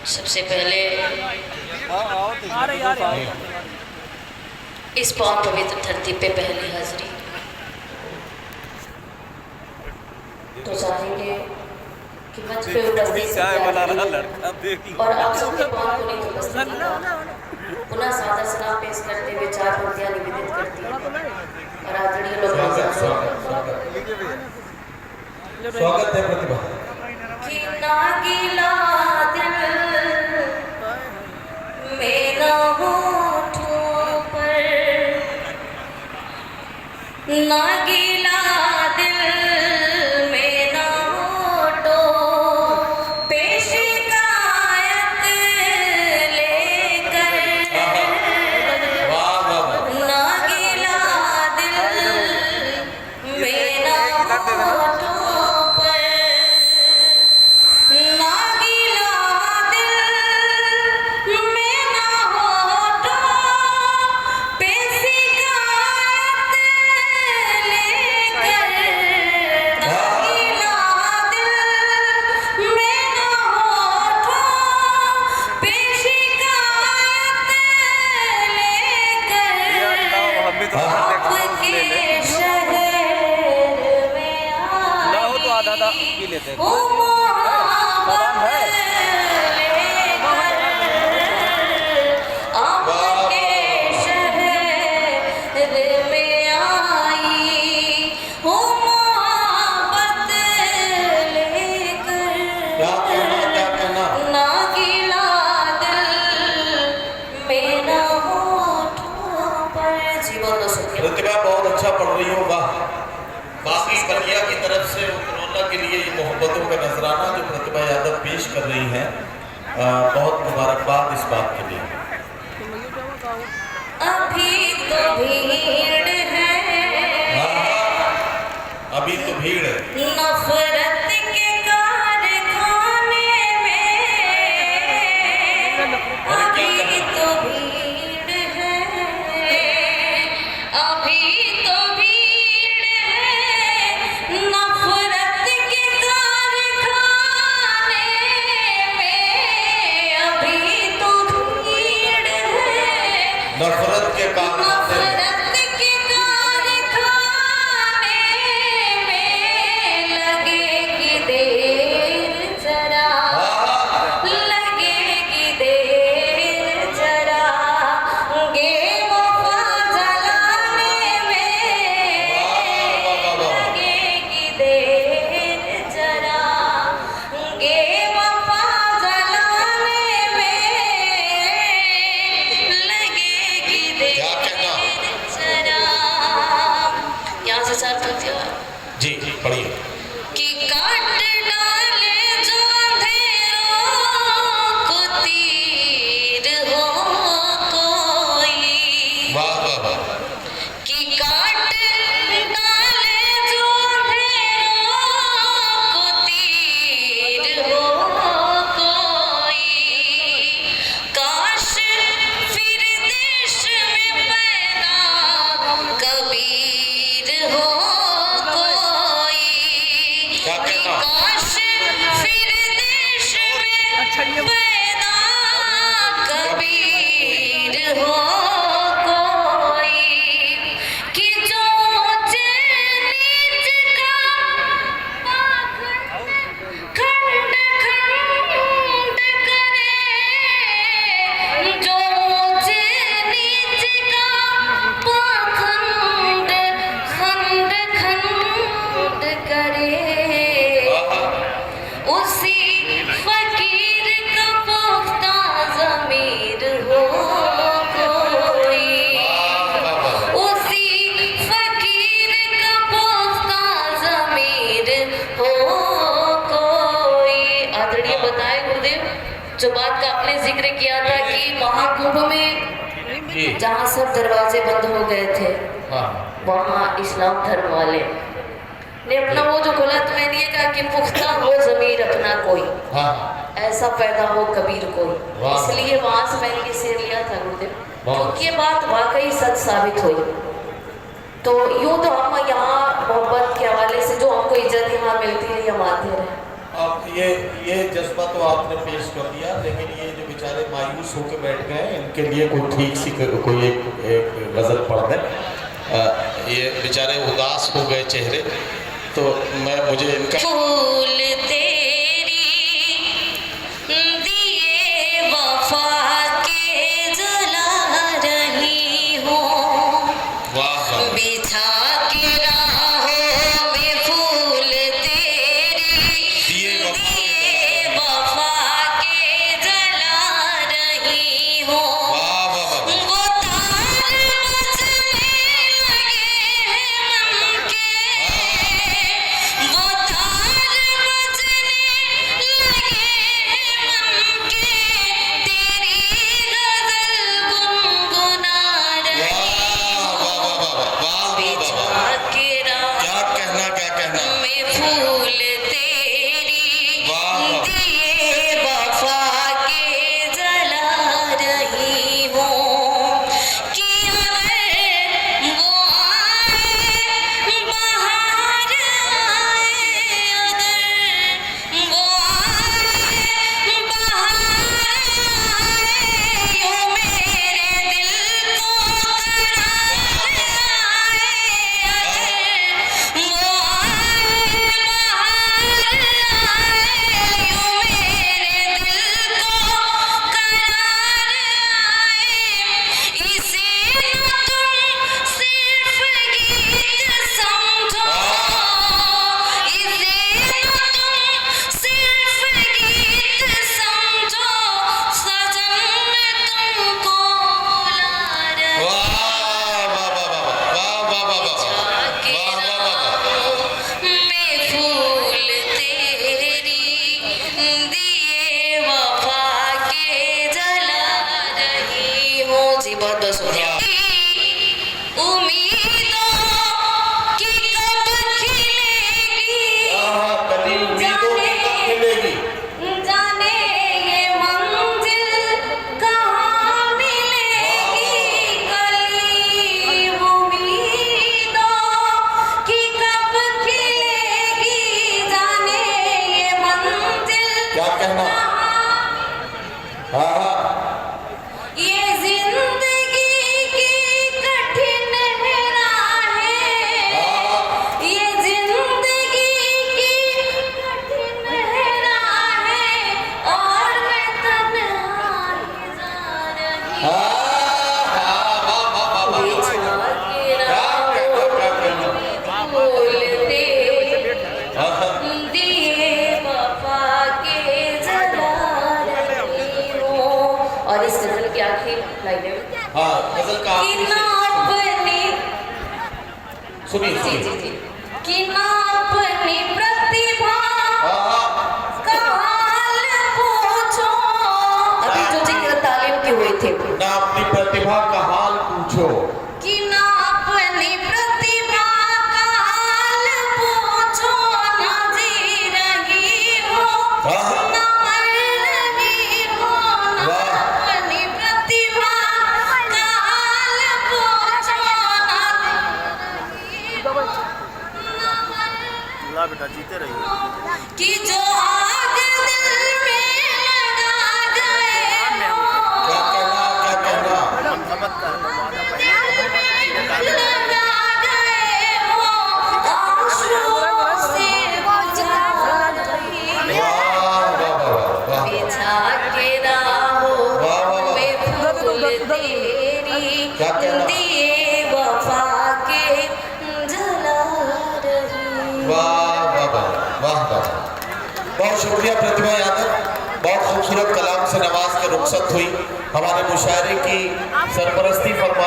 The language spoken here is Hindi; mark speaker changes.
Speaker 1: सबसे पहले इस पावन पवित्र धरती पे पहली हाजिरी तो चाहेंगे कि मंच पे उपस्थित और आप सबके पावन पुनीत उपस्थिति का पुनः सादर सलाम पेश करते हुए 4 पंक्तियां निवेदित करती हैं और आदरणीय लोग
Speaker 2: स्वागत है प्रतिभा
Speaker 1: कि ना गिला दिल मेरा होठों पर ना गिला दिल मेरा होठों पे शिकायत लेकर ना गिला दिल मेरा होठों
Speaker 3: लेते
Speaker 2: प्रतिभा बहुत अच्छा पढ़ रही हो। वाह, बाकी कन्या की तरफ से कोरोना के लिए ये मोहब्बतों का नजराना जो प्रतिभा यादव पेश कर रही है, बहुत मुबारकबाद इस बात के लिए।
Speaker 1: अभी तो भीड़ है,
Speaker 2: अभी तो भीड़ है
Speaker 1: नफरत के कारखाने में, अभी तो भीड़ है, अभी तो भीड़ है नफरत के कारखाने में, अभी तो भीड़ है
Speaker 2: नफरत के कारखाने जी पढ़िए
Speaker 1: कि काट डाले जो अंधेरों को तीर हो कोई,
Speaker 2: वाह वाह वाह,
Speaker 1: कि काट डाले जो अंधेरों को तीर हो कोई, काश फिर देश में पैदा कबीर हो, काश फिर देश में पैदा कबीर हो कोई, कि जो नीच का पाखंड खंड खंड करे, जो नीच का पाखंड खंड खंड करे, उसी फकीर का पुख्ता ज़मीर हो कोई, उसी फकीर का पुख्ता ज़मीर हो कोई। आदरणीय बताए गुरुदेव, जो बात का आपने जिक्र किया था कि महाकुंभ में जहाँ सब दरवाजे बंद हो गए थे, वहाँ इस्लाम धर्म वाले ने अपना वो जो गलत मैंने ये कहा कि पुख्ता हो जमीर अपना कोई, ऐसा पैदा हो कबीर कोई, इसलिए वहां से मैंने ये शेर लिया था गुरुदेव, क्योंकि ये बात वाकई सच साबित हुई। तो यूँ तो हम यहाँ मोहब्बत के हवाले से जो हमको इज्जत यहाँ मिलती है, हम आते रहे,
Speaker 2: अब ये जज्बा तो आपने पेश कर दिया, लेकिन ये जो बेचारे मायूस होकर बैठ गए इनके लिए कोई ठीक सी कोई एक गज़ल पढ़ दें। ये बेचारे उदास हो गए चेहरे, तो मुझे इनका
Speaker 1: फूल तेरी दिए वफा के जला रही हूँ, बिछा के राहों में फूल तेरी दिए वफा के जला रही हूँ। वो तार बजने लगे हैं मन के, वो तार बजने लगे हैं मन के, तेरी गजल गुनगुना रही हूँ, बिछा के राहों में फूल तेरी दिए वफा के जला रही हूँ। कि अगर वो आए बाहर आए, अगर वो आए बाहर आए, यूं मेरे दिल को करार आए, अगर वो आए बाहर आए, यूं मेरे दिल को करार आए। इसे न तुम सिर्फ गीत समझो, इसे न तुम सिर्फ गीत समझो, सजन मैं तुमको बुला रही हूँ। मैं फूल तेरी दिए वफा के जला रही हूँ। जी बहुत बहुत शुक्रिया। उम्मीदों की कब खिलेगी, जाने ये मंजिल कहाँ मिलेगी, कली उम्मीदों की कब खिलेगी, जाने ये मंजिल
Speaker 2: क्या कहना?
Speaker 1: ये जिंदगी की कठिन राहें, ये जिंदगी की कठिन राहें, और मैं तन्हाई जा रही हूँ, बिछा के राहों में फूल तेरी दिए वफा के जला रही हूँ। और इस गजल की आखिरी लाइन है
Speaker 2: गजल का
Speaker 1: कि ना अपनी,
Speaker 2: सुनिए
Speaker 1: जी जी जी, कि ना अपनी प्रतिभा का हाल पूछो, अभी जो जिक्र तालीम के हुए थे,
Speaker 2: ना अपनी प्रतिभा का हाल पूछो,
Speaker 1: कि ना अपनी प्रतिभा का हाल पूछो, ना जी रही हो ना मर रही हो, ना अपनी प्रतिभा का हाल पूछो, ना जी रही हो ना मर
Speaker 3: ला बेटा जीते रहिए।
Speaker 1: कि जो आग दिल में लगा गए हो,
Speaker 2: क्या कहना?
Speaker 3: मरहमत का वादा पहले
Speaker 1: लगा गए हो, आंसुओं से बुझा रही हो, बिछा के राहों में फूल तेरी दिए वफा के जला रही।
Speaker 2: बहुत शुक्रिया प्रतिभा यादव, बहुत खूबसूरत कलाम से नवाज के रुखसत हुई। हमारे मुशायरे की सरपरस्ती फरमा